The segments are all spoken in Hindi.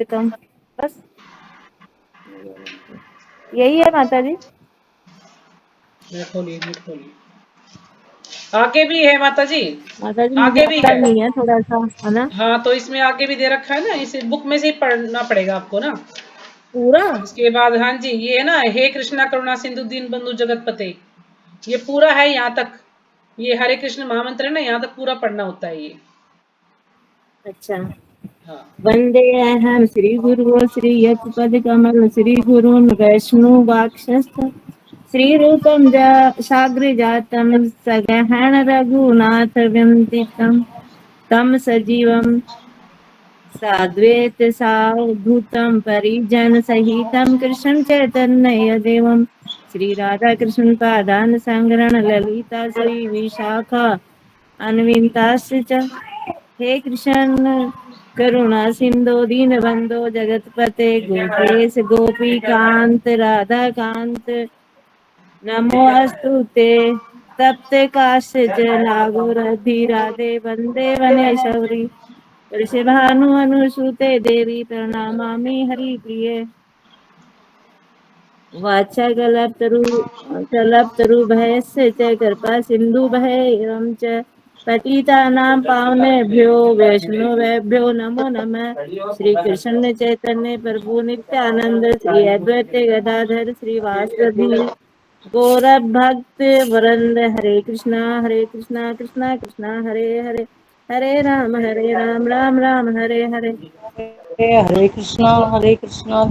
कम। बस यही है माता जी। खोलिए, नेट खोलिए। आगे भी है माता जी, माता जी मुझे आगे भी आता है। नहीं है थोड़ा सा, है ना? हाँ, तो इसमें आगे भी दे रखा है ना, इस बुक में से ही पढ़ना पड़ेगा आपको ना। पूरा? इसके बाद हाँ जी, ये है ना, हे कृष्णा करुणा सिंधु दीन बंधु जगत पते, ये पूरा है यहाँ तक। ये हरे कृष्ण महामंत्र है ना, यहाँ तक पूरा पढ़ना होता है ये। अच्छा। हाँ। वंदे अहम श्री गुरु श्री यत्पद कमल श्री गुरुन् वैष्णवाक्षस्थ श्री रूपम साग्र जातम सगहन रघुनाथ विमदितम तम सजीवम साद्वैत सावधूतम परिजन सहितम कृष्ण चैतन्य देवम श्री राधा कृष्ण पादान संग्रहण ललिता श्री विशाखा अन्विताश्च। हे कृष्ण करुणा सिंधु दीन बंधो जगतपते गोपेश गोपी कांत राधा कांत नमोस्तुते तप्त काश्च नागोरधि राधे वंदे वनेश्वरी ऋषभानु अनुसुते देवी प्रणमामि हरिप्रिये। वाचागलतरु भयस्य च कृपा सिंधु भयं च पतितानां पावनेभ्यो वैष्णवेभ्यो नमो नमः। श्री कृष्ण चैतन्य प्रभु नित्यानंद श्री अद्वैत गदाधर श्रीवासदि गौर भक्त वृंद हरे कृष्णा कृष्णा कृष्णा हरे हरे हरे राम राम राम हरे हरे हरे कृष्णा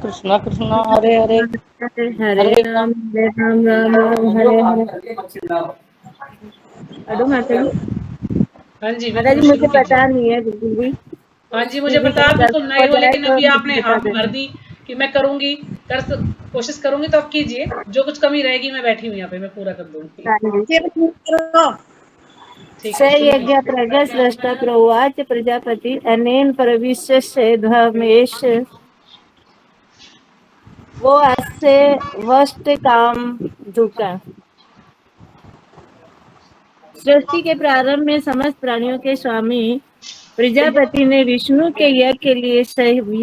कृष्णा कृष्णा हरे हरे हरे हरे राम। राम राम राम हरे हरे। अडो माता जी, हाँ जी, माता जी बिल्कुल शुरू मुझे कीजिए। पता नहीं है बिल्कुल भी। हाँ जी, मुझे फिर भी पता कहीं आप बिल्कुल गलती नए हो हो, जाए लेकिन तो अभी आपने मुझे बता हाँ भर देना। दी कि मैं करूंगी, कोशिश करूंगी, तो आप कीजिए। जो कुछ कमी रहेगी, मैं बैठी हूँ यहाँ पे, मैं पूरा कर दूंगी। हाँ जी। ठीक स है, शुरू यज्ञ कीजिए। प्रगस्रष्टा प्रोवाच प्रजापति अनेन प्रविश्य धर्मेश वो अस्य वस्त काम दुका। सृष्टि के प्रारंभ में समस्त प्राणियों के स्वामी प्रजापति ने विष्णु के यज्ञ के लिए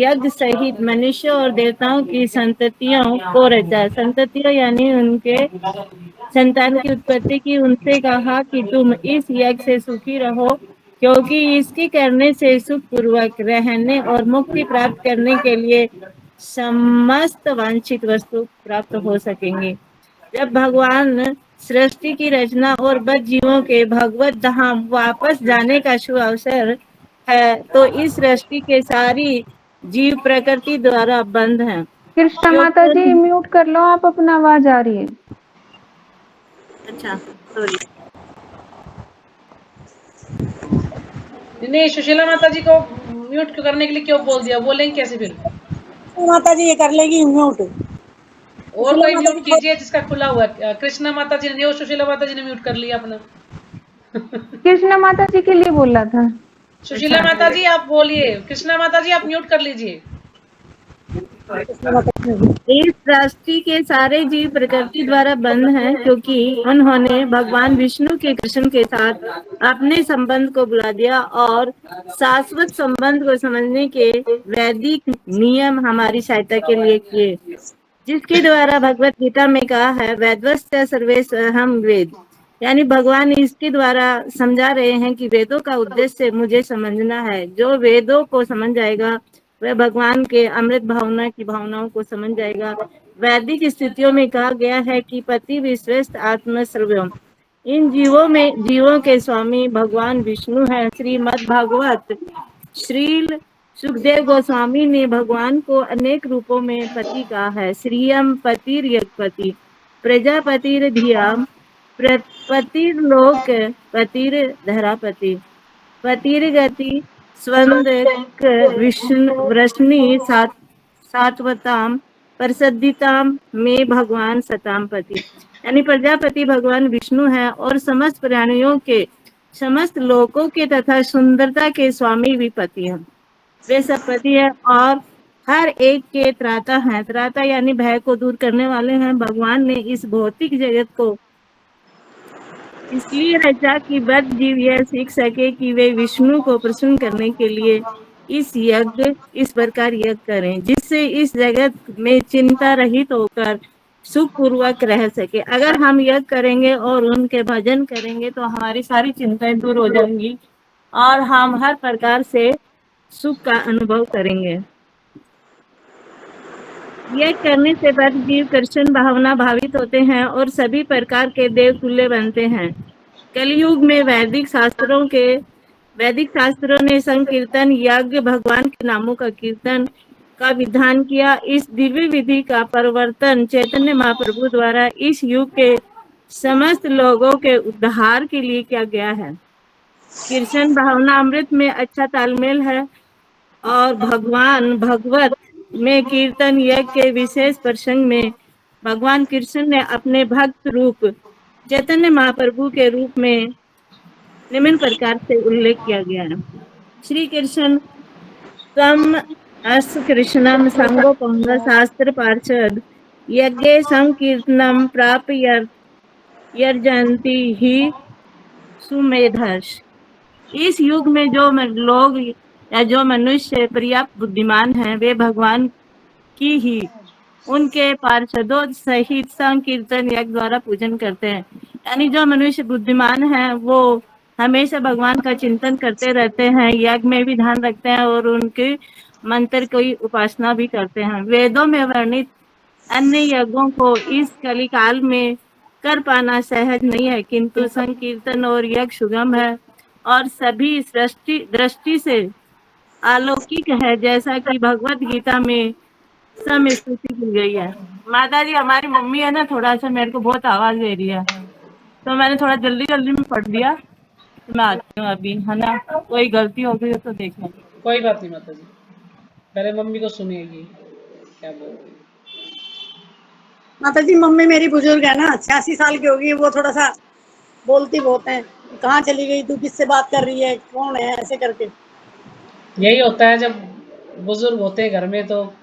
यज्ञ सहित मनुष्य और देवताओं की संततियों को रचा। संततियों यानी उनके संतान की उत्पत्ति की। उनसे कहा कि तुम इस यज्ञ से सुखी रहो, क्योंकि इसकी करने से सुख पूर्वक रहने और मुक्ति प्राप्त करने के लिए समस्त वांछित वस्तु प्राप्त हो सकेंगे। जब भगवान सृष्टि की रचना और बद्ध जीवों के भगवत धाम वापस जाने का शुभ अवसर है, तो इस सृष्टि के सारी जीव प्रकृति द्वारा बंद हैं। कृष्णा माता जी क्योंकि म्यूट कर लो, आप अपना आवाज आ रही है। अच्छा सॉरी। नहीं, सुशीला माता जी को म्यूट करने के लिए क्यों बोल दिया? बोलेंगे कैसे फिर? माता जी ये कर लेगी म्यूट। और सुशीला कोई माता म्यूट जी कीजिए जिसका खुला हुआ है। कृष्णा माता जी ने और सुशीला माता जी ने म्यूट कर लिया अपना। कृष्णा माता जी के लिए बोला था। सुशीला अच्छा माता जी आप बोलिए, कृष्णा माता जी आप म्यूट कर लीजिए। कृष्णा माता जी इस सृष्टि के सारे जीव प्रकृति द्वारा बंद हैं, क्योंकि उन्होंने भगवान विष्णु के कृष्ण के साथ अपने संबंध को बुला दिया और शाश्वत संबंध को समझने के वैदिक नियम हमारी सहायता के लिए किए, जिसके द्वारा भगवत गीता में कहा है वेदवश्च सर्वेश हम वेद। यानी भगवान इसके द्वारा समझा रहे हैं कि वेदों का उद्देश्य मुझे समझना है। जो वेदों को समझ जाएगा वह भगवान के अमृत भावना की भावनाओं को समझ जाएगा। वैदिक स्थितियों में कहा गया है कि पति विश्रेष्ठ आत्म सर्वम। इन जीवों के स्वामी भगवान विष्णु है। श्रीमद् भागवत श्रील सुखदेव गोस्वामी ने भगवान को अनेक रूपों में पति कहा है। श्रियम पतिर्यपति प्रजापतिर्धियाम पतिर्लोक पतिर्धरापति पतिर्गति स्वंदक विष्णु वृष्णि सात्वताम प्रसिद्धिताम में भगवान सताम पति। यानी प्रजापति भगवान विष्णु है और समस्त प्राणियों के समस्त लोकों के तथा सुंदरता के स्वामी भी पति हैं। वे सब पति है और हर एक के त्राता हैं। त्राता यानी भय को दूर करने वाले हैं। भगवान ने इस भौतिक जगत को इसलिए रचा कि बद्ध जीव यह सीख सके कि वे विष्णु को प्रसन्न करने के लिए इस प्रकार यज्ञ करें जिससे इस जगत में चिंता रहित होकर सुख पूर्वक रह सके। अगर हम यज्ञ करेंगे और उनके भजन करेंगे तो हमारी सारी चिंताएं दूर हो जाएंगी और हम हर प्रकार से सुख का अनुभव करेंगे। यज्ञ करने से पर जीव कृष्ण भावना भावित होते हैं और सभी प्रकार के देव तुल्य बनते हैं। कलयुग में वैदिक शास्त्रों ने संकीर्तन यज्ञ भगवान के नामों का कीर्तन का विधान किया। इस दिव्य विधि का प्रवर्तन चैतन्य महाप्रभु द्वारा इस युग के समस्त लोगों के उद्धार के लिए किया गया है। कृष्ण भावना अमृत में अच्छा तालमेल है और भगवत में कीर्तन यज्ञ के विशेष प्रसंग में भगवान कृष्ण ने अपने भक्त रूप चैतन्य महाप्रभु के रूप में निम्न प्रकार से उल्लेख किया गया है। श्री कृष्ण तम अस कृष्णम संगोपंग शास्त्र पार्षद यज्ञ संकीर्तनम प्राप्य यर्जन्ति ही सुमेधस। इस युग में जो लोग या जो मनुष्य पर्याप्त बुद्धिमान हैं वे भगवान की ही उनके पार्षदों सहित संकीर्तन यज्ञ द्वारा पूजन करते हैं। यानी जो मनुष्य बुद्धिमान हैं वो हमेशा भगवान का चिंतन करते रहते हैं, यज्ञ में भी ध्यान रखते हैं और उनके मंत्र की उपासना भी करते हैं। वेदों में वर्णित अन्य यज्ञों को इस कलिकाल में कर पाना सहज नहीं है, किंतु संकीर्तन और यज्ञ सुगम है और सभी दृष्टि से अलौकिक है, जैसा कि भगवत गीता में स्तुति की गई है। माता जी हमारी मम्मी है ना, थोड़ा सा मेरे को बहुत आवाज दे रही है तो मैंने थोड़ा जल्दी में पढ़ दिया, तो मैं आती हूँ अभी, है ना। कोई गलती हो गई हो तो देख लेंगे। कोई बात नहीं माता जी, पहले मम्मी को सुनिएगी क्या बोल रही है। माता जी मम्मी मेरी बुजुर्ग है ना, 86 साल की होगी, वो थोड़ा सा बोलती बहुत है, कहाँ चली गई तू, किससे बात कर रही है, कौन है, ऐसे करके। यही होता है जब बुजुर्ग होते हैं घर में, तो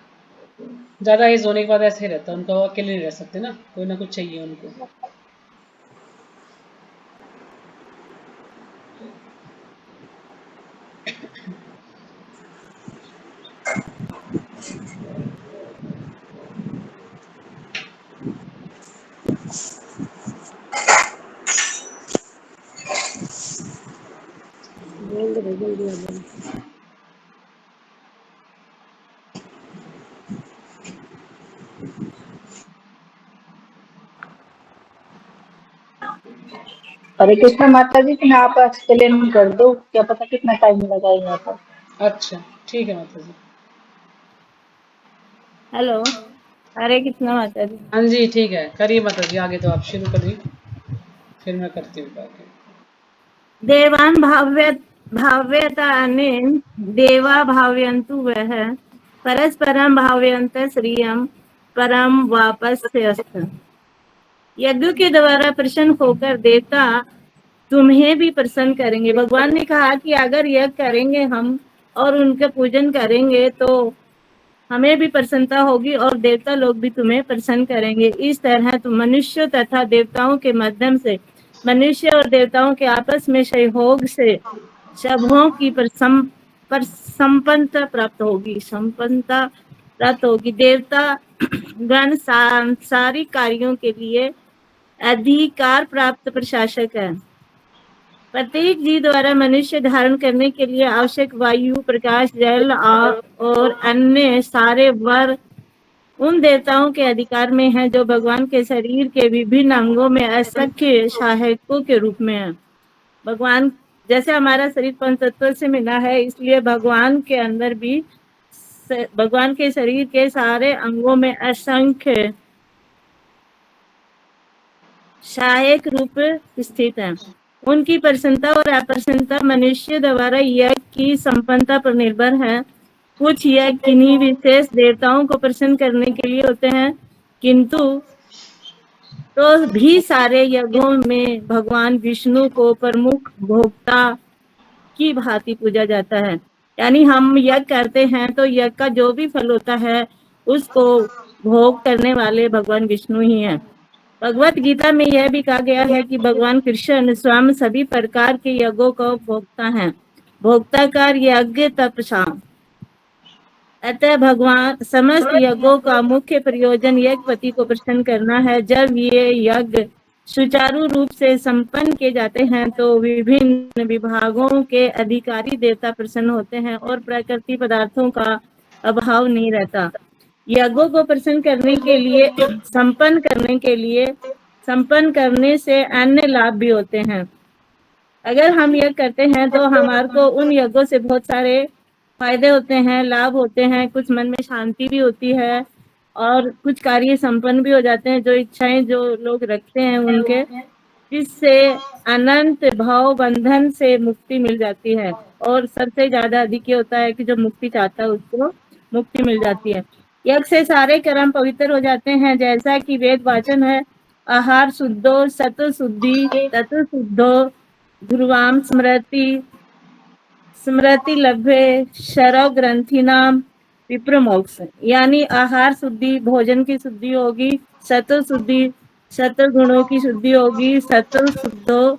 ज्यादा एज होने के बाद ऐसे ही रहता है, उनको अकेले नहीं रह सकते ना, कोई ना कुछ चाहिए उनको। बोल दे भाई, जल्दी आ जाओ। हरे कृष्ण माता जी, तुम्हें आप एक्सप्लेन कर दो, क्या पता कितना टाइम लगा यहाँ पर। अच्छा ठीक है माता जी। हेलो, हरे कृष्णा माता जी। हाँ जी ठीक है, करिए माता जी, आगे तो आप शुरू करिए, फिर मैं करती हूँ आगे। देवान भाव्यताने देवा भाव्यंतु वह परस्परम भाव्यंत श्रियम परम वापस से अस्थ। यज्ञ के द्वारा प्रसन्न होकर देवता तुम्हें भी प्रसन्न करेंगे। भगवान ने कहा कि अगर यज्ञ करेंगे हम और उनके पूजन करेंगे तो हमें भी प्रसन्नता होगी और देवता लोग भी तुम्हें प्रसन्न करेंगे। इस तरह तुम मनुष्य तथा देवताओं के माध्यम से मनुष्य और देवताओं के आपस में सहयोग से सबों की संपन्नता प्राप्त होगी। देवता गण सांसारिक कार्यों के लिए अधिकार प्राप्त प्रशासक है। प्रत्येक जीव द्वारा मनुष्य धारण करने के लिए आवश्यक वायु, प्रकाश, जल और अन्य सारे वर उन देवताओं के अधिकार में है जो भगवान के शरीर के विभिन्न अंगों में असंख्य सहायकों के रूप में है। भगवान जैसे हमारा शरीर पंचतत्व से मिला है, इसलिए भगवान के अंदर भी भगवान के शरीर के सारे अंगों में असंख्य सहायक रूप स्थित है। उनकी प्रसन्नता और अप्रसन्नता मनुष्य द्वारा यज्ञ की संपन्नता पर निर्भर है। कुछ यज्ञ किन्हीं विशेष देवताओं को प्रसन्न करने के लिए होते हैं, किंतु तो भी सारे यज्ञों में भगवान विष्णु को प्रमुख भोक्ता की भांति पूजा जाता है। यानी हम यज्ञ करते हैं तो यज्ञ का जो भी फल होता है उसको भोग करने वाले भगवान विष्णु ही हैं। भगवत गीता में यह भी कहा गया है कि भगवान कृष्ण स्वयं सभी प्रकार के यज्ञों को भोगता है। भोक्ताकार यज्ञ तपसा अतः भगवान समस्त यज्ञों का मुख्य प्रयोजन यज्ञपति को प्रसन्न करना है। जब ये यज्ञ सुचारू रूप से संपन्न किए जाते हैं तो विभिन्न विभागों के अधिकारी देवता प्रसन्न होते हैं और प्रकृति पदार्थों का अभाव नहीं रहता। यज्ञों को प्रसन्न करने के लिए संपन्न करने से अन्य लाभ भी होते हैं। अगर हम यज्ञ करते हैं तो हमारे को उन यज्ञों से बहुत सारे फायदे होते हैं, लाभ होते हैं, कुछ मन में शांति भी होती है और कुछ कार्य संपन्न भी हो जाते हैं, जो इच्छाएं जो लोग रखते हैं उनके, जिससे अनंत भाव बंधन से मुक्ति मिल जाती है। और सबसे ज्यादा अधिक ये होता है कि जो मुक्ति चाहता है उसको मुक्ति मिल जाती है। यज्ञ से सारे कर्म पवित्र हो जाते हैं, जैसा कि वेद वाचन है, आहार शुद्धो सतो शुद्धि ततो शुद्धो ध्रुवाम स्मृति लभ्य शरव ग्रंथि नाम विप्र मोक्ष। यानी आहार शुद्धि, भोजन की शुद्धि होगी, सतो शुद्धि, सतो गुणों की शुद्धि होगी, सतो शुद्धो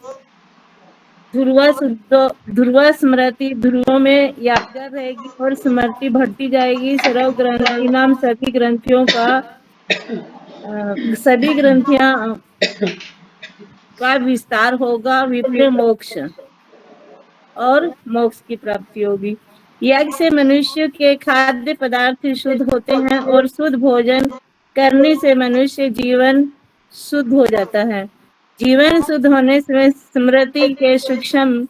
ध्रुव स्मृति, ध्रुवों में यादगार रहेगी और स्मृति बढ़ती जाएगी। सरव ग्रंथि नाम सभी ग्रंथियां का विस्तार होगा। विप्र मोक्ष और मोक्ष की प्राप्ति होगी। यज्ञ से मनुष्य के खाद्य पदार्थ शुद्ध होते हैं और शुद्ध भोजन करने से मनुष्य जीवन शुद्ध हो जाता है। जीवन शुद्ध होने से स्मृति के सूक्ष्म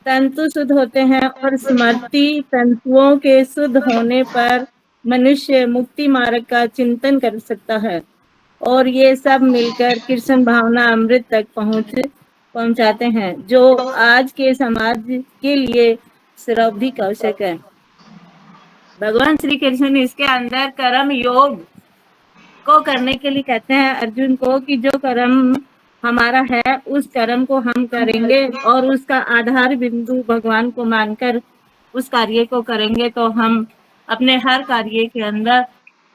तंतु शुद्ध होते हैं और स्मृति तंतुओं के शुद्ध होने पर मनुष्य मुक्ति मार्ग का चिंतन कर सकता है और ये सब मिलकर कृष्ण भावना अमृत तक पहुंचाते हैं, जो आज के समाज के लिए सर्वाधिक आवश्यक है। भगवान श्री कृष्ण इसके अंदर कर्म योग को करने के लिए कहते हैं अर्जुन को कि जो कर्म हमारा है उस कर्म को हम करेंगे और उसका आधार बिंदु भगवान को मानकर उस कार्य को करेंगे तो हम अपने हर कार्य के अंदर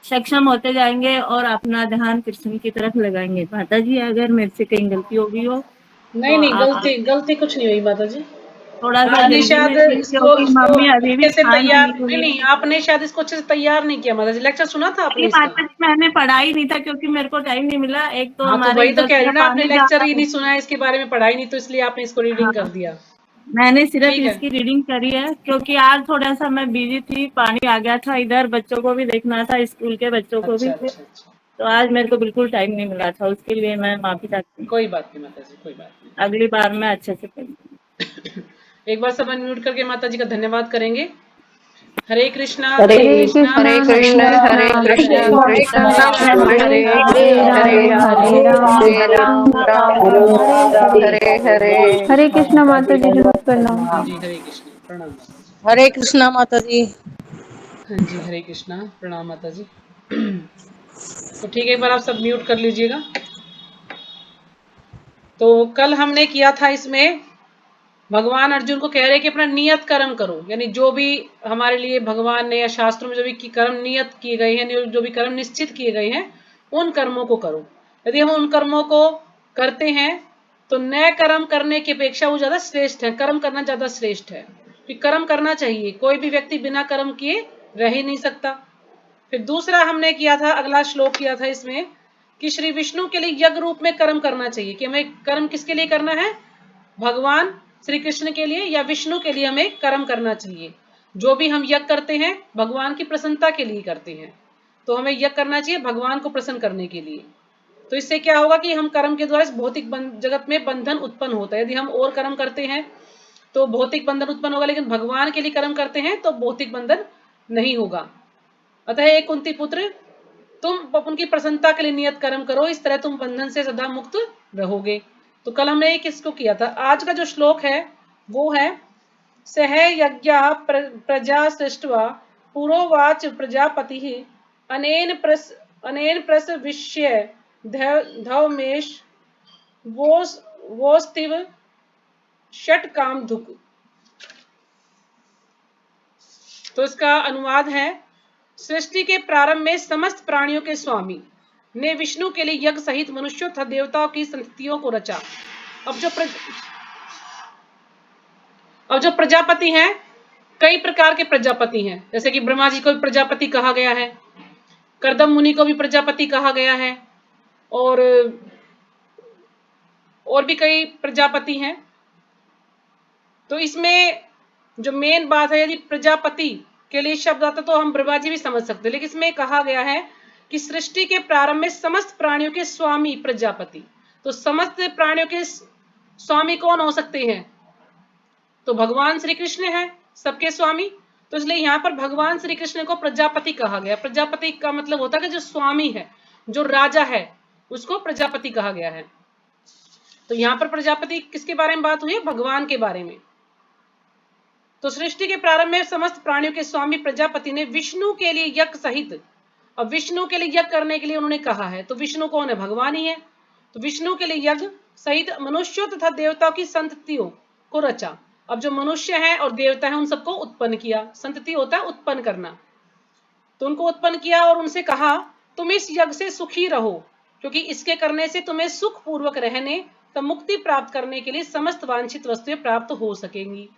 सक्षम होते जाएंगे और अपना ध्यान कृष्ण की तरफ लगाएंगे। माता जी अगर मेरे से कहीं गलती होगी हो नहीं, तो गलती कुछ नहीं हुई माता जी। थोड़ा सा आपने जल्दी शायद में थी क्योंकि मम्मी अभी भी अच्छे से खाना तैयार नहीं हुई। नहीं, आपने शायद इसको अच्छे से तैयार नहीं किया माता जी। लेक्चर सुना था आपने इसका? माता जी मैंने पढ़ा ही नहीं था क्योंकि मेरे को टाइम नहीं मिला। एक तो हाँ, तो हमारे वही तो इधर कह रही से हूँ ना, आपने पानी लेक्चर ज्यादा ही है। नहीं सुना है, इसके बारे में पढ़ा ही नहीं, तो इसलिए आपने इसको रीडिंग कर दिया। मैंने सिर्फ ठीक है। इसकी रीडिंग करी है क्योंकि आज थोड़ा सा मैं बिजी थी, पानी आ गया था इधर, बच्चों को भी देखना था, स्कूल के बच्चों को भी, अच्छा। तो आज मेरे को बिल्कुल टाइम नहीं मिला था। उसके लिए मैं माफी चाहती हूँ। कोई बात नहीं माता जी, कोई बात नहीं। अगली बार मैं अच्छे से पढ़ूंगी। एक बार सब म्यूट करके माता जी का धन्यवाद करेंगे। हरे कृष्णा हरे हरे कृष्णा हरे कृष्णा हरे कृष्णा हरे हरे राम हरे हरे। हरे कृष्णा माता जी नमस्कार प्रणाम। जी हरे कृष्ण प्रणाम। हरे कृष्णा माता जी। हाँ जी हरे कृष्णा प्रणाम माता जी। तो ठीक है, एक बार आप सब म्यूट कर लीजिएगा। तो कल हमने किया था, इसमें भगवान अर्जुन को कह रहे हैं कि अपना नियत कर्म करो, यानी जो भी हमारे लिए भगवान ने या शास्त्रों में जो भी कर्म नियत किए गए हैं, जो भी कर्म निश्चित किए गए हैं, उन कर्मों को करो। यदि हम उन कर्मों को करते हैं तो नए कर्म करने की अपेक्षा वो ज्यादा श्रेष्ठ है, कर्म करना ज्यादा श्रेष्ठ है। कि कर्म करना चाहिए, कोई भी व्यक्ति बिना कर्म किए रह ही नहीं सकता। फिर दूसरा हमने किया था, अगला श्लोक किया था इसमें कि श्री विष्णु के लिए यज्ञ रूप में कर्म करना चाहिए, कि हमें कर्म किसके लिए करना है, भगवान श्री कृष्ण के लिए या विष्णु के लिए हमें कर्म करना चाहिए। जो भी हम यज्ञ करते हैं भगवान की प्रसन्नता के लिए करते हैं, तो हमें यज्ञ करना चाहिए भगवान को प्रसन्न करने के लिए। तो इससे क्या होगा कि हम कर्म के द्वारा इस भौतिक जगत में बंधन उत्पन्न होता है। यदि हम और कर्म करते हैं तो भौतिक बंधन उत्पन्न होगा, लेकिन भगवान के लिए कर्म करते हैं तो भौतिक बंधन नहीं होगा। अतः एक कुंती पुत्र, तुम उनकी प्रसन्नता के लिए नियत कर्म करो, इस तरह तुम बंधन से सदा मुक्त रहोगे। तो कल हमने एक किसको किया था। आज का जो श्लोक है वो है सह यज्ञ प्रजा सृष्ट्वा पुरोवाच प्रजापति अनेन प्रसविष्य धवमेश वोस्तिव षट काम धुक। तो इसका अनुवाद है, सृष्टि के प्रारंभ में समस्त प्राणियों के स्वामी ने विष्णु के लिए यज्ञ सहित मनुष्यों तथा देवताओं की संततियों को रचा। अब जो प्रजापति हैं कई प्रकार के प्रजापति हैं, जैसे कि ब्रह्मा जी को भी प्रजापति कहा गया है, कर्दम मुनि को भी प्रजापति कहा गया है, और भी कई प्रजापति हैं। तो इसमें जो मेन बात है, यदि प्रजापति के लिए शब्द आता तो हम ब्रह्मा जी भी समझ सकते हैं, लेकिन इसमें कहा गया है कि सृष्टि के प्रारंभ में समस्त प्राणियों के स्वामी प्रजापति। तो समस्त प्राणियों के स्वामी कौन हो सकते हैं? तो भगवान श्री कृष्ण है सबके स्वामी। तो इसलिए यहाँ पर भगवान श्री कृष्ण को प्रजापति कहा गया। प्रजापति का मतलब होता है कि जो स्वामी है, जो राजा है, उसको प्रजापति कहा गया है। तो यहाँ पर प्रजापति किसके बारे में बात हुई है? भगवान के बारे में। तो सृष्टि के प्रारंभ में समस्त प्राणियों के स्वामी प्रजापति ने विष्णु के लिए यज्ञ सहित, अब विष्णु के लिए यज्ञ करने के लिए उन्होंने कहा है, तो विष्णु कौन है? भगवान ही है। तो विष्णु के लिए यज्ञ सहित मनुष्यों तथा देवताओं की संततियों को रचा। अब जो मनुष्य है और देवता है उन सबको उत्पन्न किया। संतति होता है उत्पन्न करना। तो उनको उत्पन्न किया और उनसे कहा तुम इस यज्ञ से सुखी रहो, क्योंकि इसके करने से तुम्हें सुख पूर्वक रहने तथा मुक्ति प्राप्त करने के लिए समस्त वांछित वस्तुएं प्राप्त हो सकेंगी,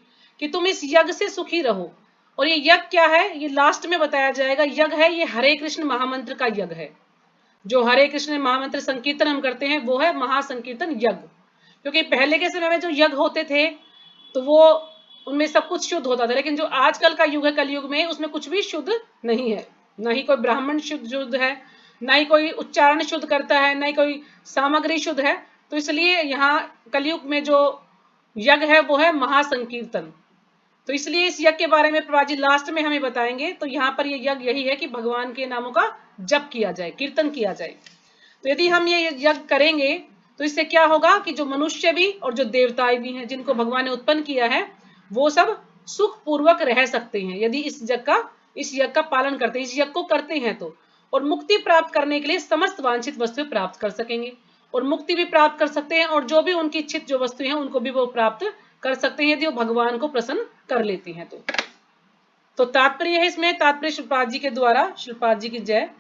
कि तुम इस यज्ञ से सुखी रहो। और ये यज्ञ क्या है, ये लास्ट में बताया जाएगा। यज्ञ है ये हरे कृष्ण महामंत्र का यज्ञ है। जो हरे कृष्ण महामंत्र संकीर्तन हम करते हैं वो है महासंकीर्तन यज्ञ। क्योंकि पहले के समय में जो यज्ञ होते थे तो वो उनमें सब कुछ शुद्ध होता था, लेकिन जो आजकल का युग है, कलयुग में, उसमें कुछ भी शुद्ध नहीं है। ना ही कोई ब्राह्मण शुद्ध है, ना ही कोई उच्चारण शुद्ध करता है, ना ही कोई सामग्री शुद्ध है। तो इसलिए यहाँ कलयुग में जो यज्ञ है वो है महासंकीर्तन। तो इसलिए इस यज्ञ के बारे में प्रभा जी लास्ट में हमें बताएंगे। तो यहाँ पर ये यज्ञ यही है कि भगवान के नामों का जप किया जाए, कीर्तन किया जाए। तो यदि हम ये यज्ञ करेंगे तो इससे क्या होगा कि जो मनुष्य भी और जो देवताएं भी हैं जिनको भगवान ने उत्पन्न किया है वो सब सुख पूर्वक रह सकते हैं, यदि इस यज्ञ का पालन करते हैं, इस यज्ञ को करते हैं तो। और मुक्ति प्राप्त करने के लिए समस्त वांछित वस्तुएं प्राप्त कर सकेंगे, और मुक्ति भी प्राप्त कर सकते हैं, और जो भी उनकी इच्छित जो वस्तुएं हैं उनको भी वो प्राप्त कर सकते हैं, यदि वो भगवान को प्रसन्न कर लेते हैं तो तात्पर्य है इसमें, तात्पर्य श्रीपाद जी के द्वारा, श्रीपाद जी की जय।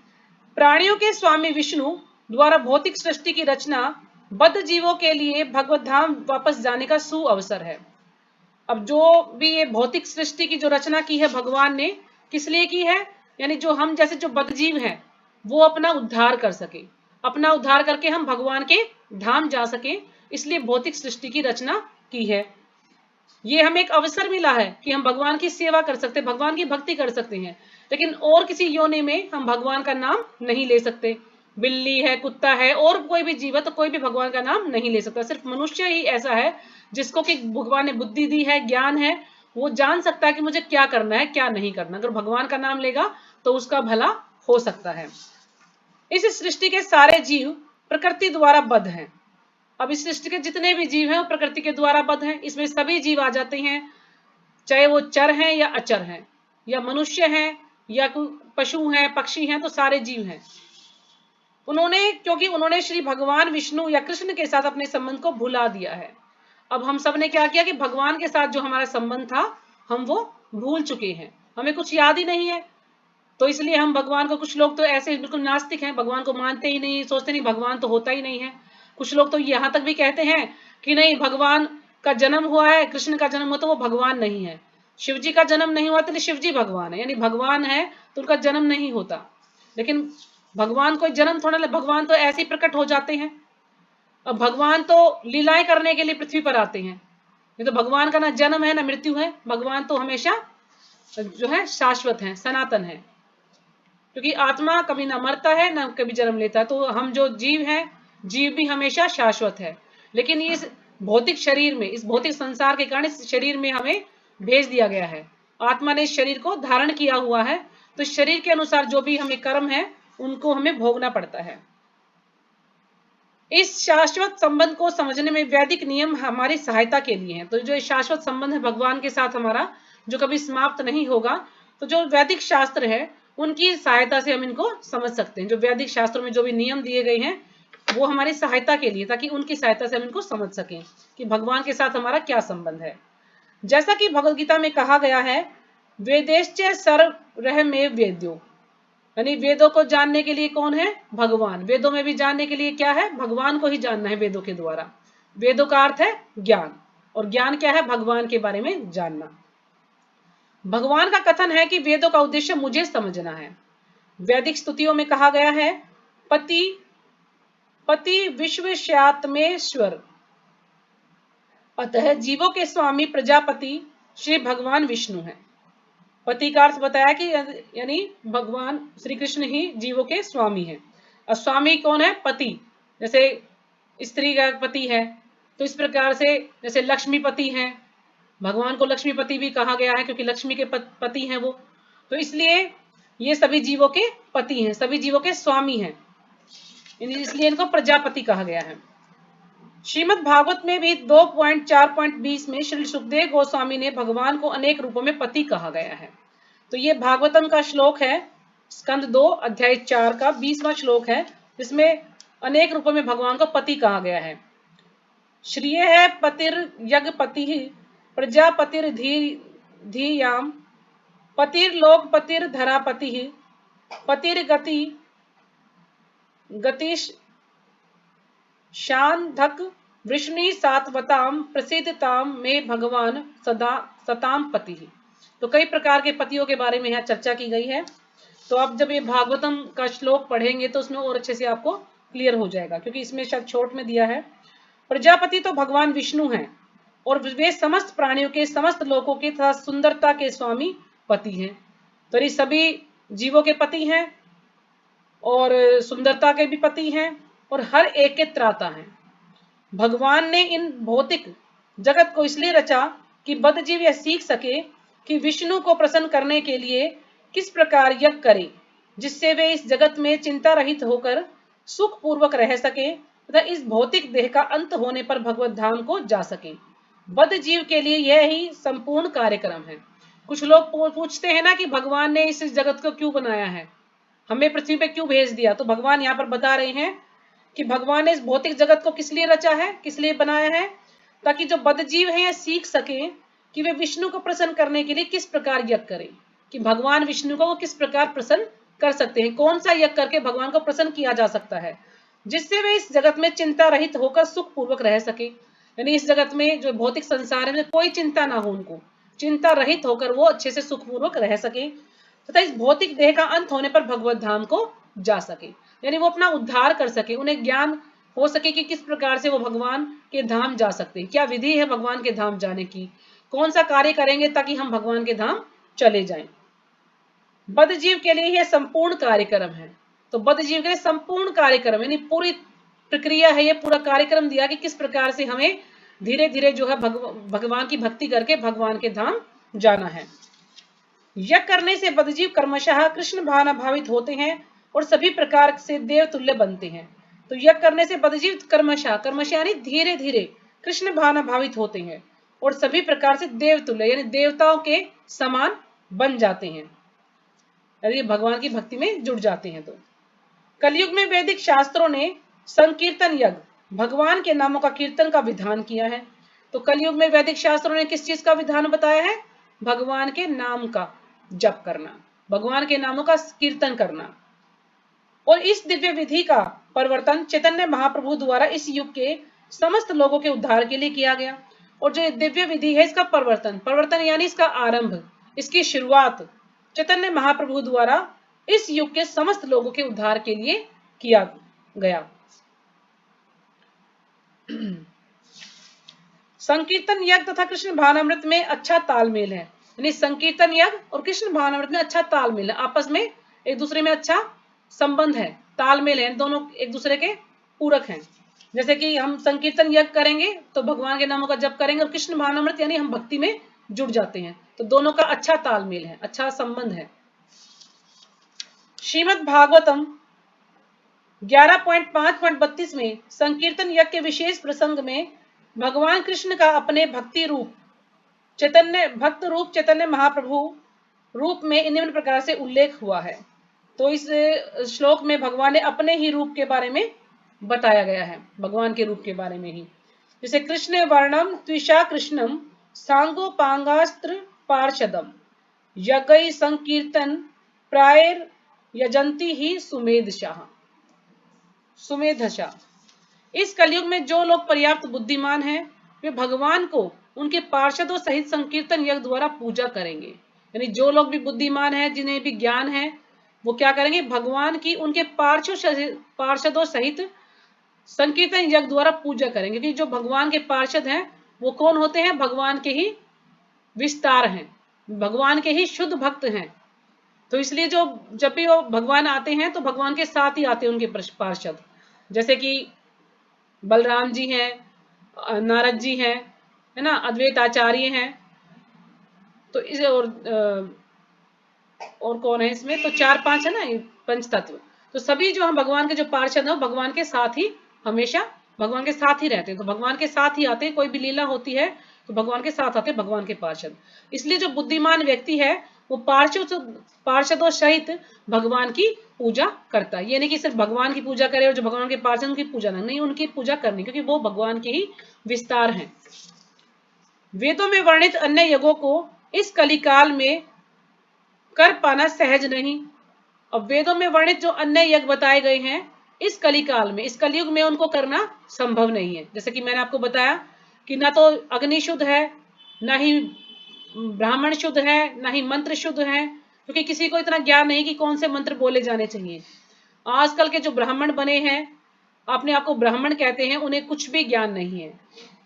प्राणियों के स्वामी विष्णु द्वारा भौतिक सृष्टि की रचना बद्ध जीवों के लिए भगवत धाम वापस जाने का सुअवसर है। अब जो भी ये भौतिक सृष्टि की जो रचना की है भगवान ने, किस लिए की है? यानी जो हम जैसे जो बद्ध जीव हैं वो अपना उद्धार कर सके, अपना उद्धार करके हम भगवान के धाम जा सके, इसलिए भौतिक सृष्टि की रचना की है। ये हमें एक अवसर मिला है कि हम भगवान की सेवा कर सकते, भगवान की भक्ति कर सकते हैं, लेकिन और किसी योनि में हम भगवान का नाम नहीं ले सकते। बिल्ली है, कुत्ता है, और कोई भी जीव है तो कोई भी भगवान का नाम नहीं ले सकता। सिर्फ मनुष्य ही ऐसा है जिसको कि भगवान ने बुद्धि दी है, ज्ञान है, वो जान सकता है कि मुझे क्या करना है क्या नहीं करना। अगर भगवान का नाम लेगा तो उसका भला हो सकता है। इस सृष्टि के सारे जीव प्रकृति द्वारा बद्ध हैं। अब इस सृष्टि के जितने भी जीव हैं वो प्रकृति के द्वारा बद्ध हैं। इसमें सभी जीव आ जाते हैं, चाहे वो चर हैं या अचर हैं, या मनुष्य हैं या पशु हैं, पक्षी हैं, तो सारे जीव हैं। क्योंकि उन्होंने श्री भगवान विष्णु या कृष्ण के साथ अपने संबंध को भुला दिया है। अब हम सब ने क्या किया कि भगवान के साथ जो हमारा संबंध था हम वो भूल चुके हैं, हमें कुछ याद ही नहीं है। तो इसलिए हम भगवान को, कुछ लोग तो ऐसे बिल्कुल नास्तिक हैं, भगवान को मानते ही नहीं, सोचते नहीं भगवान तो होता ही नहीं है। कुछ लोग तो यहाँ तक भी कहते हैं कि नहीं, भगवान का जन्म हुआ है, कृष्ण का जन्म हुआ तो वो भगवान नहीं है, शिव जी का जन्म नहीं हुआ तो शिव जी भगवान है, यानी भगवान है तो उनका जन्म नहीं होता। लेकिन भगवान कोई जन्म थोड़ा, भगवान तो ऐसे ही प्रकट हो जाते हैं। अब भगवान तो लीलाएं करने के लिए पृथ्वी पर आते हैं, ये तो भगवान का ना जन्म है ना मृत्यु है, भगवान तो हमेशा जो है शाश्वत है, सनातन है, क्योंकि आत्मा कभी ना मरता है ना कभी जन्म लेता है। तो हम जो जीव हैं, जीव भी हमेशा शाश्वत है। लेकिन इस भौतिक शरीर में, इस भौतिक संसार के कारण इस शरीर में हमें भेज दिया गया है, आत्मा ने इस शरीर को धारण किया हुआ है, तो शरीर के अनुसार जो भी हमें कर्म है उनको हमें भोगना पड़ता है। इस शाश्वत संबंध को समझने में वैदिक नियम हमारी सहायता के लिए हैं। तो जो शाश्वत संबंध है भगवान के साथ हमारा, जो कभी समाप्त नहीं होगा, तो जो वैदिक शास्त्र है उनकी सहायता से हम इनको समझ सकते हैं। जो वैदिक शास्त्रों में जो भी नियम दिए गए हैं वो हमारी सहायता के लिए, ताकि उनकी सहायता से हम इनको समझ सकें कि भगवान के साथ हमारा क्या संबंध है। जैसा कि भगवद गीता में कहा गया है, वेदेश्च सर्वमेव वेद्यो, यानी वेदों को जानने के लिए कौन है? भगवान। वेदों में भी जानने के लिए क्या है? भगवान को ही जानना है वेदों के द्वारा। वेदों का अर्थ है ज्ञान, और ज्ञान क्या है? भगवान के बारे में जानना। भगवान का कथन है कि वेदों का उद्देश्य मुझे समझना है। वैदिक स्तुतियों में कहा गया है, पति पति विश्वस्यात्मेश्वर, अतः जीवों के स्वामी प्रजापति श्री भगवान विष्णु हैं। पति का अर्थ बताया कि यानी भगवान श्री कृष्ण ही जीवों के स्वामी हैं। और स्वामी कौन है? पति। जैसे स्त्री का पति है, तो इस प्रकार से जैसे लक्ष्मीपति हैं, भगवान को लक्ष्मीपति भी कहा गया है क्योंकि लक्ष्मी के पति हैं वो। तो इसलिए ये सभी जीवों के पति हैं, सभी जीवों के स्वामी हैं, इसलिए इनको प्रजापति कहा गया है। श्रीमद् भागवत में भी 2.4.20 में श्री सुखदेव गोस्वामी ने भगवान को अनेक रूपों में पति कहा गया है। तो ये भागवतम का श्लोक है, स्कंद 2 अध्याय 4 का 20वां श्लोक है, जिसमें अनेक रूपों में भगवान को पति कहा गया है। श्रिय है पतिर यज्ञपति प्रजापतिर धीयाम पतिर लोक पतिर धरापति पतिर गतिश शांधक वृष्णि सात्वताम प्रसिद्धताम में भगवान सदा सताम पति। तो कई प्रकार के पतियों के बारे में यहाँ चर्चा की गई है। तो आप जब ये भागवतम का श्लोक पढ़ेंगे तो उसमें और अच्छे से आपको क्लियर हो जाएगा, क्योंकि इसमें शायद छोट में दिया है। प्रजापति तो भगवान विष्णु हैं और वे समस्त प्राणियों के, समस्त लोकों के तथा सुंदरता के स्वामी पति हैं। तो ये सभी जीवों के पति हैं और सुंदरता के भी पति हैं और हर एक के त्राता हैं। भगवान ने इन भौतिक जगत को इसलिए रचा कि बद्धजीव यह सीख सके कि विष्णु को प्रसन्न करने के लिए किस प्रकार यज्ञ करें, जिससे वे इस जगत में चिंता रहित होकर सुख पूर्वक रह सके तथा इस भौतिक देह का अंत होने पर भगवत धाम को जा सके। बद्धजीव के लिए यह ही संपूर्ण कार्यक्रम है। कुछ लोग पूछते हैं ना कि भगवान ने इस जगत को क्यों बनाया है, हमें पृथ्वी पे क्यों भेज दिया। तो भगवान यहाँ पर बता रहे हैं कि भगवान ने इस भौतिक जगत को किस लिए रचा है, किस लिए बनाया है, ताकि जो बद्धजीव हैं यह सीख सके कि वे विष्णु को प्रसन्न करने के लिए किस प्रकार यज्ञ करें, कि भगवान विष्णु को वो किस प्रकार प्रसन्न कर सकते हैं, कौन सा यज्ञ करके भगवान को प्रसन्न किया जा सकता है, जिससे वे इस जगत में चिंता रहित होकर सुख पूर्वक रह सके। यानी इस जगत में जो भौतिक संसार है कोई चिंता ना हो, उनको चिंता रहित होकर वो अच्छे से सुख पूर्वक रह सके तथा इस भौतिक देह का अंत होने पर भगवत धाम को जा सके। यानी वो अपना उद्धार कर सके, उन्हें ज्ञान हो सके कि किस प्रकार से वो भगवान के धाम जा सकते हैं, क्या विधि है भगवान के धाम जाने की, कौन सा कार्य करेंगे ताकि हम भगवान के धाम चले जाएं। बद्धजीव के लिए यह संपूर्ण कार्यक्रम है। तो बद्धजीव के लिए संपूर्ण कार्यक्रम यानी पूरी प्रक्रिया है, ये पूरा कार्यक्रम दिया कि किस प्रकार से हमें धीरे धीरे जो है भगवान की भक्ति करके भगवान के धाम जाना है। यज्ञ करने से बद्धजीव क्रमशः कृष्ण भावनाभावित होते हैं और सभी प्रकार से देव तुल्य बनते हैं। तो यज्ञ करने से बद्धजीव क्रमशः यानी धीरे धीरे कृष्ण भावनाभावित होते हैं और सभी प्रकार से देव तुल्य यानी देवताओं के समान बन जाते हैं, यदि भगवान की भक्ति में जुड़ जाते हैं। तो कलयुग में वैदिक शास्त्रों ने संकीर्तन यज्ञ भगवान के नामों का कीर्तन का विधान किया है। तो कलयुग में वैदिक शास्त्रों ने किस चीज का विधान बताया है? भगवान के नाम का जप करना, भगवान के नामों का कीर्तन करना। और इस दिव्य विधि का परिवर्तन चैतन्य महाप्रभु द्वारा इस युग के समस्त लोगों के उद्धार के लिए किया गया। और जो दिव्य विधि है इसका परिवर्तन यानी इसका आरंभ, इसकी शुरुआत चैतन्य महाप्रभु द्वारा इस युग के समस्त लोगों के उद्धार के लिए किया गया। संकीर्तन यज्ञ तथा कृष्ण भावनामृत में अच्छा तालमेल है। यानी संकीर्तन यज्ञ और कृष्ण भावनामृत में अच्छा तालमेल है, आपस में एक दूसरे में अच्छा संबंध है, तालमेल है, दोनों एक दूसरे के पूरक हैं। जैसे कि हम संकीर्तन यज्ञ करेंगे तो भगवान के नामों का जप करेंगे और कृष्ण भावनामृत यानी हम भक्ति में जुड़ जाते हैं, तो दोनों का अच्छा तालमेल है, अच्छा संबंध है। श्रीमद् भागवतम 11.5.32 में संकीर्तन यज्ञ के विशेष प्रसंग में भगवान कृष्ण का अपने भक्त रूप चैतन्य महाप्रभु रूप में निम्न प्रकार से उल्लेख हुआ है। तो इस श्लोक में भगवान ने अपने ही रूप के बारे में बताया गया है, भगवान के रूप के बारे में ही। जैसे कृष्ण वर्णम त्विषा कृष्णम सांगोपांगास्त्र पार्षदम यज्ञ संकीर्तन प्रायर यजंती ही सुमेधशा। इस कलयुग में जो लोग पर्याप्त बुद्धिमान हैं वे भगवान को उनके पार्षदों सहित संकीर्तन यज्ञ द्वारा पूजा करेंगे। यानी जो लोग भी बुद्धिमान हैं, जिन्हें भी ज्ञान है, वो क्या करेंगे, भगवान की उनके पार्षदों सहित संकीर्तन यज्ञ द्वारा पूजा करेंगे। क्योंकि जो भगवान के पार्षद हैं वो कौन होते हैं, भगवान के ही विस्तार हैं, भगवान के ही शुद्ध भक्त हैं। तो इसलिए जो जब भी वो भगवान आते हैं तो भगवान के साथ ही आते हैं उनके पार्षद, जैसे कि बलराम जी हैं, नारद जी हैं, है ना, अद्वैत आचार्य हैं। तो इस और कौन है इसमें, तो 4-5 है ना पंच तत्व। तो सभी जो हम भगवान के जो पार्षद हैं भगवान के साथ ही हमेशा भगवान के साथ ही रहते हैं। तो भगवान के साथ ही आते हैं, कोई भी लीला होती है तो भगवान के साथ आते हैं भगवान के पार्षद। इसलिए जो बुद्धिमान व्यक्ति है वो पार्षदों सहित भगवान की पूजा करता है। ये नहीं कि सिर्फ भगवान की पूजा करे और जो भगवान के पार्षद की पूजा नहीं, उनकी पूजा करनी, क्योंकि वो भगवान के ही विस्तार हैं। वेदों में वर्णित अन्य यज्ञों को इस कलिकाल में कर पाना सहज नहीं। अब वेदों में वर्णित जो अन्य यज्ञ बताए गए हैं इस कलिकाल में, इस कलयुग में उनको करना संभव नहीं है। जैसे कि मैंने आपको बताया कि ना तो अग्नि शुद्ध है, ना ही ब्राह्मण शुद्ध है, ना ही मंत्र शुद्ध है, क्योंकि किसी को इतना ज्ञान नहीं कि कौन से मंत्र बोले जाने चाहिए। आजकल के जो ब्राह्मण बने हैं, अपने आप को ब्राह्मण कहते हैं, उन्हें कुछ भी ज्ञान नहीं है।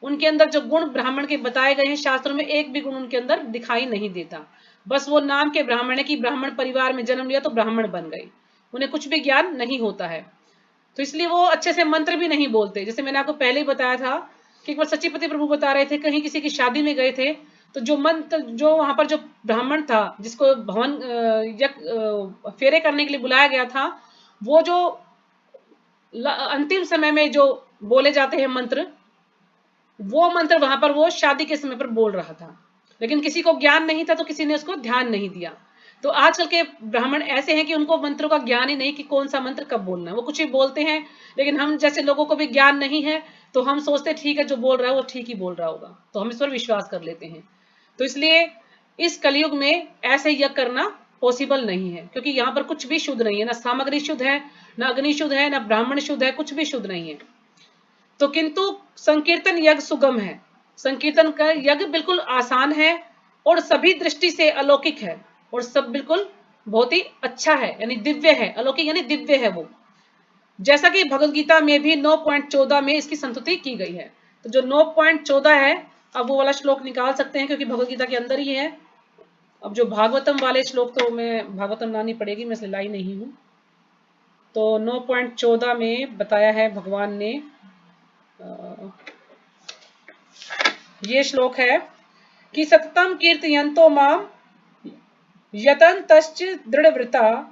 उनके अंदर जो गुण ब्राह्मण के बताए गए हैं शास्त्रों में, एक भी गुण उनके अंदर दिखाई नहीं देता। बस वो नाम के ब्राह्मण है कि ब्राह्मण परिवार में जन्म लिया तो ब्राह्मण बन गए, उन्हें कुछ भी ज्ञान नहीं होता है। तो इसलिए वो अच्छे से मंत्र भी नहीं बोलते। जैसे मैंने आपको पहले ही बताया था कि एक बार सचिपति प्रभु बता रहे थे, कहीं किसी की शादी में गए थे, तो जो मंत्र जो वहां पर जो ब्राह्मण था जिसको भवन फेरे करने के लिए बुलाया गया था, वो जो अंतिम समय में जो बोले जाते हैं मंत्र, वो मंत्र वहां पर वो शादी के समय पर बोल रहा था, लेकिन किसी को ज्ञान नहीं था तो किसी ने उसको ध्यान नहीं दिया। तो आजकल के ब्राह्मण ऐसे हैं कि उनको मंत्रों का ज्ञान ही नहीं कि कौन सा मंत्र कब बोलना है। वो कुछ भी बोलते हैं, लेकिन हम जैसे लोगों को भी ज्ञान नहीं है तो हम सोचते ठीक है जो बोल रहा है वो ठीक ही बोल रहा होगा, तो हम इस पर विश्वास कर लेते हैं। तो इसलिए इस कलयुग में ऐसे यज्ञ करना पॉसिबल नहीं है, क्योंकि यहाँ पर कुछ भी शुद्ध नहीं है, ना सामग्री शुद्ध है, ना अग्नि शुद्ध है, ना ब्राह्मण शुद्ध है, कुछ भी शुद्ध नहीं है। तो किंतु संकीर्तन यज्ञ सुगम है, संकीर्तन का यज्ञ बिल्कुल आसान है और सभी दृष्टि से अलौकिक है, और सब बिल्कुल बहुत ही अच्छा है, यानी दिव्य है। अलौकिक यानी दिव्य है वो, जैसा कि भगवद गीता में भी 9.14 में इसकी संस्तुति की गई है। तो जो 9.14 है, अब वो वाला श्लोक निकाल सकते हैं क्योंकि भगवद गीता के अंदर ही है। अब जो भागवतम वाले श्लोक तो मैं भागवतम लानी पड़ेगी, मैं लाई नहीं हूं। तो 9.14 में बताया है भगवान ने, ये श्लोक है कि सततम कीर्तयन्तो माम यतन्तश्च दृढ़व्रता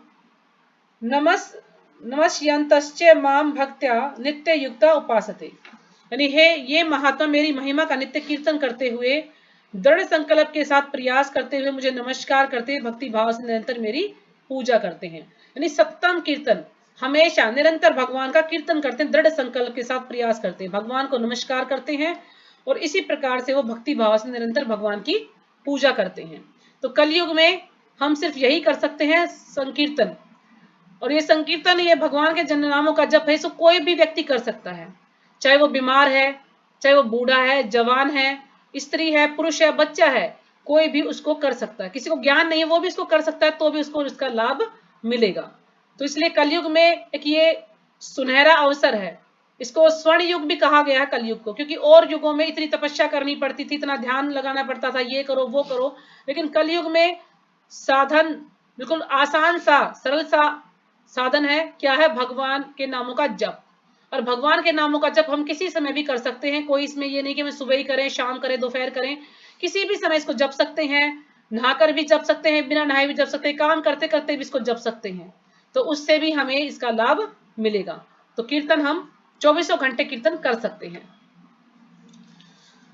नमस्यन्तश्च माम भक्त्या नित्य युक्ता उपासते। यानी हे ये महात्मा मेरी महिमा का नित्य कीर्तन करते हुए, दृढ़ संकल्प के साथ प्रयास करते हुए मुझे नमस्कार करते हुए भक्ति भाव से निरंतर मेरी पूजा करते हैं। यानी सततम कीर्तन, हमेशा निरंतर भगवान का कीर्तन करते हैं, दृढ़ संकल्प के साथ प्रयास करते हैं, भगवान को नमस्कार करते हैं और इसी प्रकार से वो भक्ति भाव से निरंतर भगवान की पूजा करते हैं। तो कलयुग में हम सिर्फ यही कर सकते हैं, संकीर्तन। और ये संकीर्तन, ये भगवान के जन्म नामों का जप है, इसको कोई भी व्यक्ति कर सकता है, चाहे वो बीमार है, चाहे वो बूढ़ा है, जवान है, स्त्री है, पुरुष है, बच्चा है, कोई भी उसको कर सकता है। किसी को ज्ञान नहीं है वो भी इसको कर सकता है, तो भी उसको इसका लाभ मिलेगा। तो इसलिए कलयुग में एक ये सुनहरा अवसर है, इसको स्वर्ण युग भी कहा गया है कलयुग को, क्योंकि और युगों में इतनी तपस्या करनी पड़ती थी, इतना ध्यान लगाना पड़ता था, ये करो वो करो, लेकिन कलयुग में साधन बिल्कुल आसान सा सरल सा साधन है। क्या है? भगवान के नामों का जप। और भगवान के नामों का जप हम किसी समय भी कर सकते हैं, कोई इसमें ये नहीं कि हमें सुबह ही करें, शाम करें, दोपहर करें, किसी भी समय इसको जप सकते हैं। नहाकर भी जप सकते हैं, बिना नहाए भी जप सकते हैं, काम करते करते भी इसको जप सकते हैं, तो उससे भी हमें इसका लाभ मिलेगा। तो कीर्तन हम 24 घंटे कीर्तन कर सकते हैं।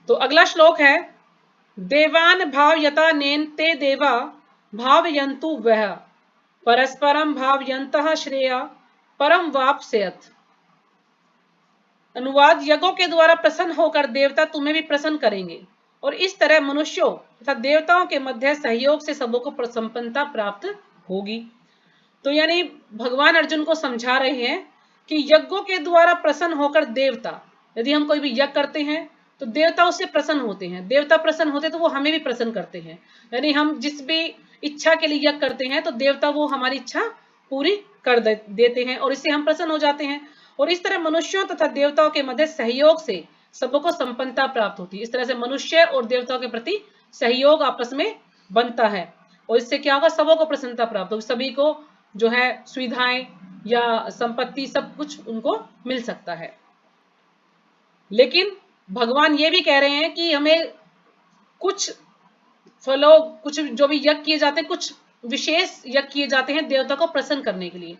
तो अगला श्लोक है, देवान भावयता नेन ते देवा भावयन्तु वह परस्परम भावयन्तः श्रेया परम वाप्स्यथ। अनुवाद, यज्ञों के द्वारा प्रसन्न होकर देवता तुम्हें भी प्रसन्न करेंगे और इस तरह मनुष्यों तथा देवताओं के मध्य सहयोग से सबों को संपन्नता प्राप्त होगी। तो यानी भगवान अर्जुन को समझा रहे हैं कि यज्ञों के द्वारा प्रसन्न होकर देवता, यदि हम कोई भी यज्ञ करते हैं तो देवता उससे प्रसन्न होते हैं, देवता प्रसन्न होते तो वो हमें भी प्रसन्न करते हैं। यानी हम जिस भी इच्छा के लिए यज्ञ करते हैं तो देवता वो हमारी इच्छा पूरी कर देते हैं और इससे हम प्रसन्न हो जाते हैं। और इस तरह मनुष्यों तथा देवताओं के मध्य सहयोग से सबको संपन्नता प्राप्त होती है। इस तरह से मनुष्य और देवताओं के प्रति सहयोग आपस में बनता है और इससे क्या होगा, सबों को प्रसन्नता प्राप्त होगी, सभी को जो है सुविधाएं या संपत्ति सब कुछ उनको मिल सकता है। लेकिन भगवान ये भी कह रहे हैं कि हमें कुछ फलों, कुछ जो भी यज्ञ किए जाते हैं, कुछ विशेष यज्ञ किए जाते हैं देवता को प्रसन्न करने के लिए।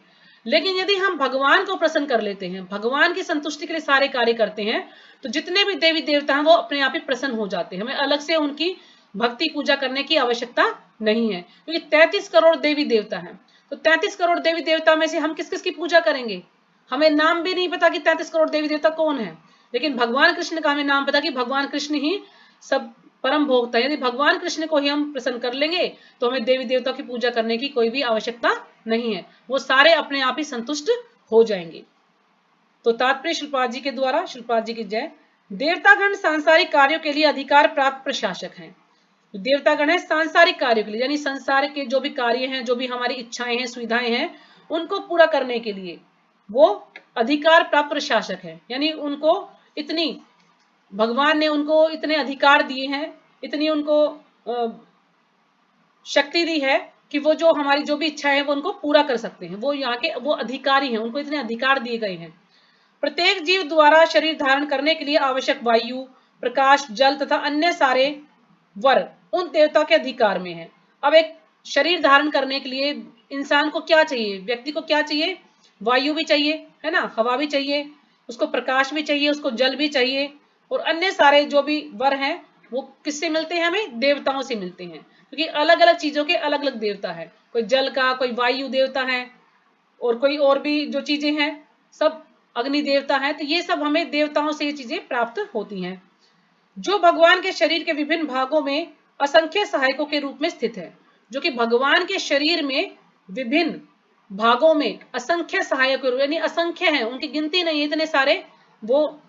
लेकिन यदि हम भगवान को प्रसन्न कर लेते हैं, भगवान की संतुष्टि के लिए सारे कार्य करते हैं, तो जितने भी देवी देवता हैं वो अपने आप ही प्रसन्न हो जाते हैं। हमें अलग से उनकी भक्ति पूजा करने की आवश्यकता नहीं है, क्योंकि 33 करोड़ देवी देवता हैं। तो 33 करोड़ देवी देवता में से हम किस किस की पूजा करेंगे? हमें नाम भी नहीं पता कि 33 करोड़ देवी देवता कौन है, लेकिन भगवान कृष्ण का हमें नाम पता कि भगवान कृष्ण ही सब परम भोक्ता है। यदि भगवान कृष्ण को ही हम प्रसन्न कर लेंगे तो हमें देवी देवताओं की पूजा करने की कोई भी आवश्यकता नहीं है, वो सारे अपने आप ही संतुष्ट हो जाएंगे। तो तात्पर्य शिलपाद जी के द्वारा, शिलपाद जी की जय। देवतागण सांसारिक कार्यों के लिए अधिकार प्राप्त प्रशासक हैं। देवतागण है सांसारिक कार्यों के लिए, यानी संसार के जो भी कार्य हैं, जो भी हमारी इच्छाएं हैं, सुविधाएं हैं, उनको पूरा करने के लिए वो अधिकार प्राप्त प्रशासक है। यानी उनको इतनी, भगवान ने उनको इतने अधिकार दिए हैं, इतनी उनको शक्ति दी है कि वो जो हमारी जो भी इच्छा है वो उनको पूरा कर सकते हैं। वो यहाँ के वो अधिकारी हैं, उनको इतने अधिकार दिए गए हैं। प्रत्येक जीव द्वारा शरीर धारण करने के लिए आवश्यक वायु, प्रकाश, जल तथा अन्य सारे वर उन देवता के अधिकार में है। अब एक शरीर धारण करने के लिए इंसान को क्या चाहिए, व्यक्ति को क्या चाहिए? वायु भी चाहिए, है ना, हवा भी चाहिए, उसको प्रकाश भी चाहिए, उसको जल भी चाहिए, और अन्य सारे जो भी वर हैं वो किससे मिलते हैं? हमें देवताओं से मिलते हैं, क्योंकि अलग अलग चीजों के अलग अलग देवता है। कोई जल का, कोई वायु देवता है, और कोई और भी जो चीजें हैं सब अग्नि देवता है। तो ये सब हमें देवताओं से ये चीजें प्राप्त होती हैं, जो भगवान के शरीर के विभिन्न भागों में असंख्य सहायकों के रूप में स्थित है। जो कि भगवान के शरीर में विभिन्न भागों में असंख्य सहायक, यानी असंख्य हैं, उनकी गिनती नहीं है, इतने सारे वो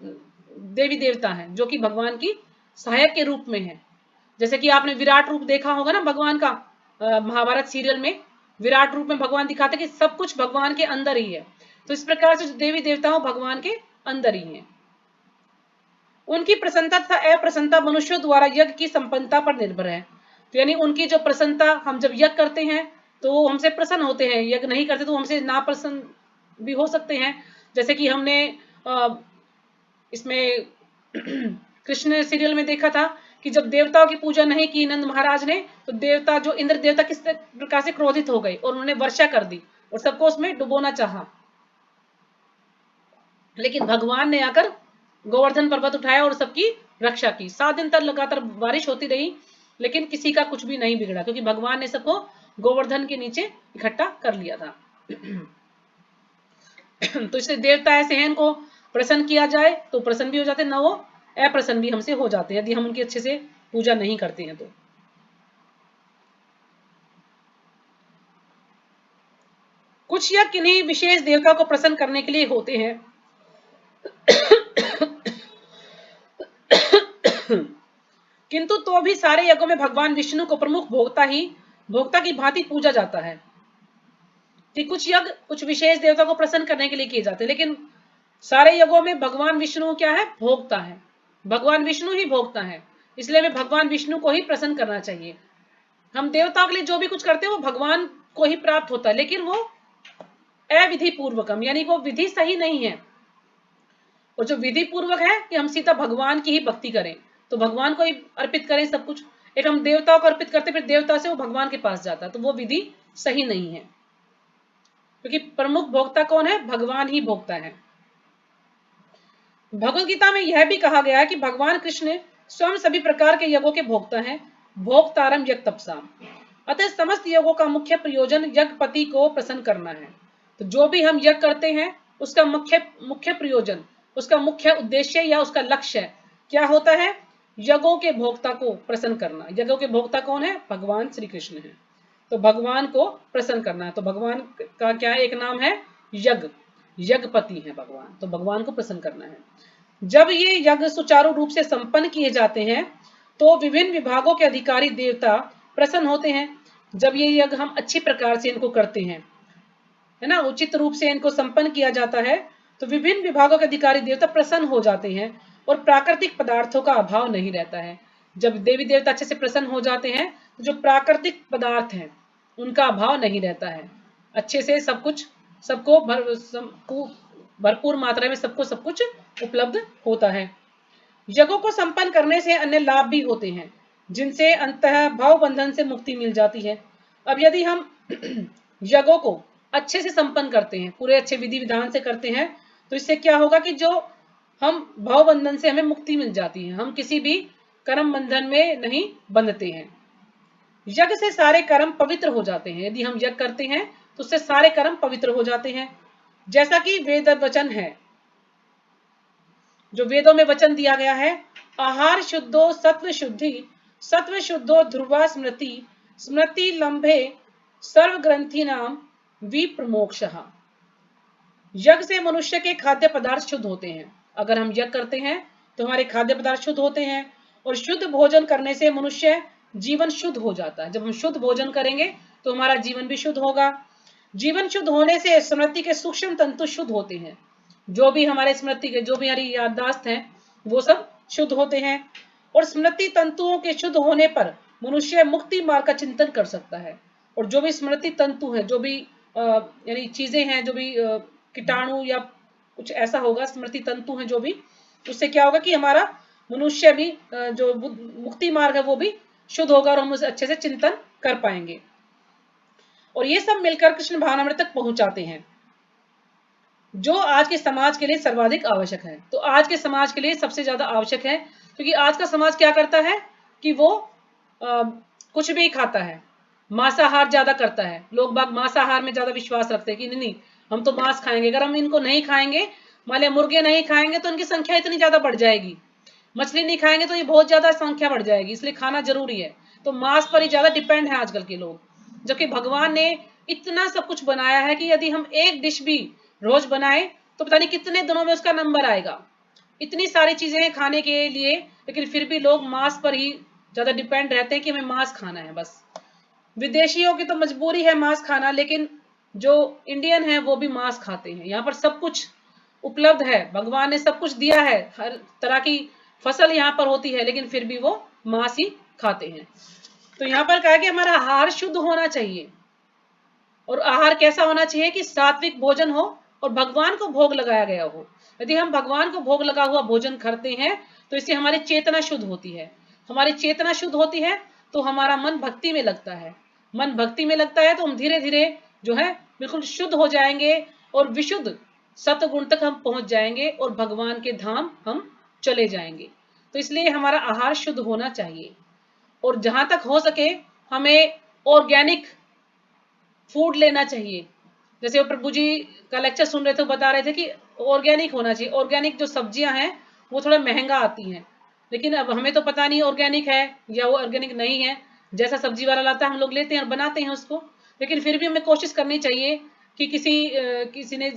देवी देवता हैं जो कि भगवान की सहायक के रूप में है। जैसे कि आपने विराट रूप देखा होगा ना भगवान का, महाभारत सीरियल में विराट रूप में भगवान दिखाते कि सब कुछ भगवान के अंदर ही है। तो इस प्रकार से जो देवी देवता हो भगवान के अंदर ही है। उनकी प्रसन्नता तथा अप्रसन्नता मनुष्यों द्वारा यज्ञ की संपन्नता पर निर्भर है। तो यानी उनकी जो प्रसन्नता, हम जब यज्ञ करते हैं तो वो हमसे प्रसन्न होते हैं, यज्ञ नहीं करते तो हमसे नाप्रसन्न भी हो सकते हैं। जैसे कि हमने इसमें कृष्ण सीरियल में देखा था कि जब देवताओं की पूजा नहीं की नंद महाराज ने, तो देवता, जो इंद्र देवता, किस प्रकार से क्रोधित हो गए और उन्होंने वर्षा कर दी और सबको उसमें डुबोना चाहा। लेकिन भगवान ने आकर गोवर्धन पर्वत उठाया और सबकी रक्षा की। 7 दिन तक लगातार बारिश होती रही, लेकिन किसी का कुछ भी नहीं बिगड़ा, क्योंकि भगवान ने सबको गोवर्धन के नीचे इकट्ठा कर लिया था। तो इसलिए देवता ऐसे हैं, इनको प्रसन्न किया जाए तो प्रसन्न भी हो जाते हैं, ना वो अप्रसन्न भी हमसे हो जाते हैं यदि हम उनकी अच्छे से पूजा नहीं करते हैं। तो कुछ या किन्हीं विशेष देवता को प्रसन्न करने के लिए होते हैं। किंतु तो भी सारे यज्ञों में भगवान विष्णु को प्रमुख भोक्ता की भांति पूजा जाता है। कि कुछ यज्ञ कुछ विशेष देवता को प्रसन्न करने के लिए किए जाते हैं, लेकिन सारे यज्ञों में भगवान विष्णु क्या है? भोक्ता है। भगवान विष्णु ही भोक्ता है, इसलिए हमें भगवान विष्णु को ही प्रसन्न करना चाहिए। हम देवताओं के लिए जो भी कुछ करते हैं वो भगवान को ही प्राप्त होता है, लेकिन वो अविधि पूर्वकम, यानी वो विधि सही नहीं है। और जो विधि पूर्वक है कि हम सीधा भगवान की ही भक्ति करें, तो भगवान को ही अर्पित करें सब कुछ। एक हम देवताओं को अर्पित करते फिर देवता से वो भगवान के पास जाता है, तो वो विधि सही नहीं है, क्योंकि प्रमुख भोक्ता कौन है? भगवान ही भोक्ता है। भगवद गीता में यह भी कहा गया है कि भगवान कृष्ण स्वयं सभी प्रकार के यज्ञों के भोक्ता हैं। भोक्तारम यज्ञ तपसाम, अतः समस्त यज्ञों का मुख्य प्रयोजन यज्ञपति को प्रसन्न करना है। तो जो भी हम यज्ञ करते हैं उसका मुख्य प्रयोजन, उसका मुख्य उद्देश्य या उसका लक्ष्य क्या होता है? यज्ञों के भोक्ता को प्रसन्न करना। यज्ञों के भोक्ता कौन है? भगवान श्री कृष्ण है। तो भगवान को प्रसन्न करना है। तो भगवान का क्या एक नाम है? यज्ञपति है भगवान, तो भगवान को प्रसन्न करना है। जब ये यज्ञ सुचारू रूप से संपन्न किए जाते हैं तो विभिन्न विभागों के अधिकारी देवता प्रसन्न होते हैं। जब ये यज्ञ हम अच्छी प्रकार से इनको करते हैं, है ना, उचित रूप से इनको संपन्न किया जाता है, तो विभिन्न विभागों के अधिकारी देवता प्रसन्न हो जाते हैं और प्राकृतिक पदार्थों का अभाव नहीं रहता है। जब देवी देवता अच्छे से प्रसन्न हो जाते हैं तो जो प्राकृतिक पदार्थ हैं उनका अभाव नहीं रहता है, अच्छे से सब कुछ सबको भरपूर मात्रा में सबको सब कुछ उपलब्ध होता है। यज्ञों को संपन्न करने से अन्य लाभ भी होते हैं जिनसे अंतः भाव बंधन से मुक्ति मिल जाती है। अब यदि हम यज्ञों को अच्छे से संपन्न करते हैं, पूरे अच्छे विधि विधान से करते हैं, तो इससे क्या होगा कि जो हम भाव बंधन से हमें मुक्ति मिल जाती है, हम किसी भी कर्म बंधन में नहीं बंधते हैं। यज्ञ से सारे कर्म पवित्र हो जाते हैं। यदि हम यज्ञ करते हैं तो उससे सारे कर्म पवित्र हो जाते हैं। जैसा कि वेद वचन है, जो वेदों में वचन दिया गया है, आहार शुद्धो सत्व शुद्धि, सत्व शुद्धो ध्रुवा स्मृति, स्मृति लंबे सर्व ग्रंथि नाम विप्रमोक्षः। यज्ञ से मनुष्य के खाद्य पदार्थ शुद्ध होते हैं। अगर हम यज्ञ करते हैं तो हमारे खाद्य पदार्थ शुद्ध होते हैं, और शुद्ध भोजन करने से मनुष्य जीवन शुद्ध हो जाता है। जब हम शुद्ध भोजन करेंगे तो हमारा जीवन भी शुद्ध होगा। जीवन शुद्ध होने से स्मृति के सूक्ष्म तंतु शुद्ध होते हैं, जो भी हमारे स्मृति के जो भी हमारी याददाश्त है वो सब शुद्ध होते हैं, और स्मृति तंतुओं के शुद्ध होने पर मनुष्य मुक्ति मार्ग का चिंतन कर सकता है। और जो भी स्मृति तंतु है, जो भी यानी चीजें हैं, जो भी कीटाणु या कुछ ऐसा होगा, स्मृति तंतु हैं जो भी, उससे क्या होगा कि हमारा मनुष्य भी जो मुक्ति मार्ग है वो भी शुद्ध होगा और हम उसे अच्छे से चिंतन कर पाएंगे। और ये सब मिलकर कृष्ण भावनामृत तक पहुंचाते हैं, जो आज के समाज के लिए सर्वाधिक आवश्यक है। तो आज के समाज के लिए सबसे ज्यादा आवश्यक है, क्योंकि आज का समाज क्या करता है कि वो कुछ भी खाता है, मांसाहार ज्यादा करता है। लोग बाग मांसाहार में ज्यादा विश्वास रखते हैं कि नहीं हम तो मांस खाएंगे, अगर हम इनको नहीं खाएंगे, मान लिया मुर्गे नहीं खाएंगे तो इनकी संख्या इतनी ज्यादा बढ़ जाएगी, मछली नहीं खाएंगे तो ये बहुत ज्यादा संख्या बढ़ जाएगी, इसलिए खाना जरूरी है। तो मांस पर ही ज्यादा डिपेंड है आजकल के लोग, जबकि भगवान ने इतना सब कुछ बनाया है कि यदि हम एक डिश भी रोज बनाए तो पता नहीं कितने दिनों में उसका नंबर आएगा। इतनी सारी चीजें हैं खाने के लिए, लेकिन फिर भी लोग मांस पर ही ज्यादा डिपेंड रहते हैं कि हमें मांस खाना है बस। विदेशियों की तो मजबूरी है मांस खाना, लेकिन जो इंडियन है वो भी मांस खाते हैं। यहाँ पर सब कुछ उपलब्ध है, भगवान ने सब कुछ दिया है, हर तरह की फसल यहाँ पर होती है, लेकिन फिर भी वो मांस ही खाते हैं। तो यहाँ पर कहा कि हमारा आहार शुद्ध होना चाहिए, और आहार कैसा होना चाहिए कि सात्विक भोजन हो और भगवान को भोग लगाया गया हो। यदि हम भगवान को भोग लगा हुआ भोजन करते हैं तो इससे हमारी चेतना शुद्ध होती है। हमारी चेतना शुद्ध होती है तो हमारा मन भक्ति में लगता है, मन भक्ति में लगता है तो हम धीरे धीरे जो है बिल्कुल शुद्ध हो जाएंगे और विशुद्ध सतगुण तक हम पहुंच जाएंगे और भगवान के धाम हम चले जाएंगे। तो इसलिए हमारा आहार शुद्ध होना चाहिए, और जहां तक हो सके हमें ऑर्गेनिक फूड लेना चाहिए। जैसे वो प्रभु जी का लेक्चर सुन रहे थे, बता रहे थे कि ऑर्गेनिक होना चाहिए। ऑर्गेनिक जो सब्जियां हैं वो थोड़ा महंगा आती हैं, लेकिन अब हमें तो पता नहीं ऑर्गेनिक है या वो ऑर्गेनिक नहीं है। जैसा सब्जी वाला लाता है हम लोग लेते हैं और बनाते हैं उसको, लेकिन फिर भी हमें कोशिश करनी चाहिए कि किसी ने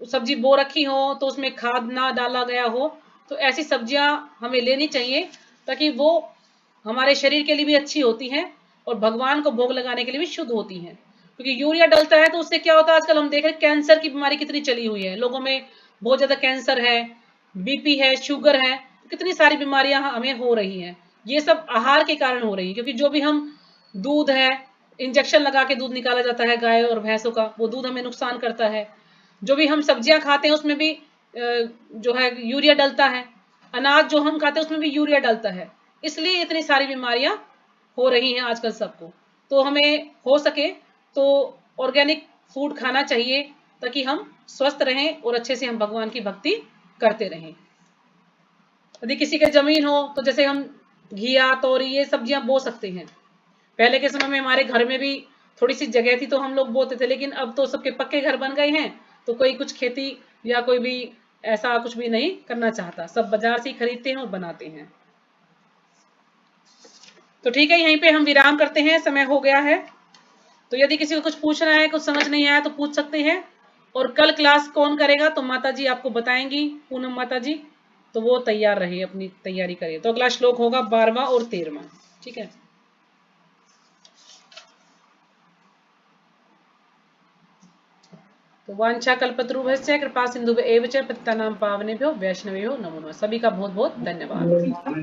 सब्जी बो रखी हो तो उसमें खाद ना डाला गया हो, तो ऐसी सब्जियां हमें लेनी चाहिए, ताकि वो हमारे शरीर के लिए भी अच्छी होती हैं और भगवान को भोग लगाने के लिए भी शुद्ध होती हैं। क्योंकि यूरिया डलता है तो उससे क्या होता है, आजकल हम देख रहे हैं कैंसर की बीमारी कितनी चली हुई है, लोगों में बहुत ज्यादा कैंसर है, बीपी है, शुगर है, कितनी सारी बीमारियां हमें हो रही हैं। ये सब आहार के कारण हो रही है, क्योंकि जो भी हम दूध है, इंजेक्शन लगा के दूध निकाला जाता है गाय और भैंसों का, वो दूध हमें नुकसान करता है। जो भी हम सब्जियां खाते हैं उसमें भी जो है यूरिया डलता है, अनाज जो हम खाते हैं उसमें भी यूरिया डलता है, इसलिए इतनी सारी बीमारियां हो रही हैं आजकल सबको। तो हमें हो सके तो ऑर्गेनिक फूड खाना चाहिए, ताकि हम स्वस्थ रहें और अच्छे से हम भगवान की भक्ति करते रहें। यदि किसी के जमीन हो तो जैसे हम घिया, तोरी, ये सब्जियां बो सकते हैं। पहले के समय में हमारे घर में भी थोड़ी सी जगह थी तो हम लोग बोते थे, लेकिन अब तो सबके पक्के घर बन गए हैं, तो कोई कुछ खेती या कोई भी ऐसा कुछ भी नहीं करना चाहता, सब बाजार से ही खरीदते हैं और बनाते हैं। तो ठीक है, यहीं पे हम विराम करते हैं, समय हो गया है। तो यदि किसी को कुछ पूछना है, कुछ समझ नहीं आया तो पूछ सकते हैं। और कल क्लास कौन करेगा तो माता जी आपको बताएंगी, पूनम माता जी, तो वो तैयार रहे, अपनी तैयारी करिए। तो अगला श्लोक होगा 12वां और 13वां। ठीक है। तो वांछा कल्पतरुभ्यश्च कृपा सिंधुभ्य एव च पतितानां पावनेभ्यो वैष्णवेभ्यो नमो नमः। सभी का बहुत बहुत धन्यवाद।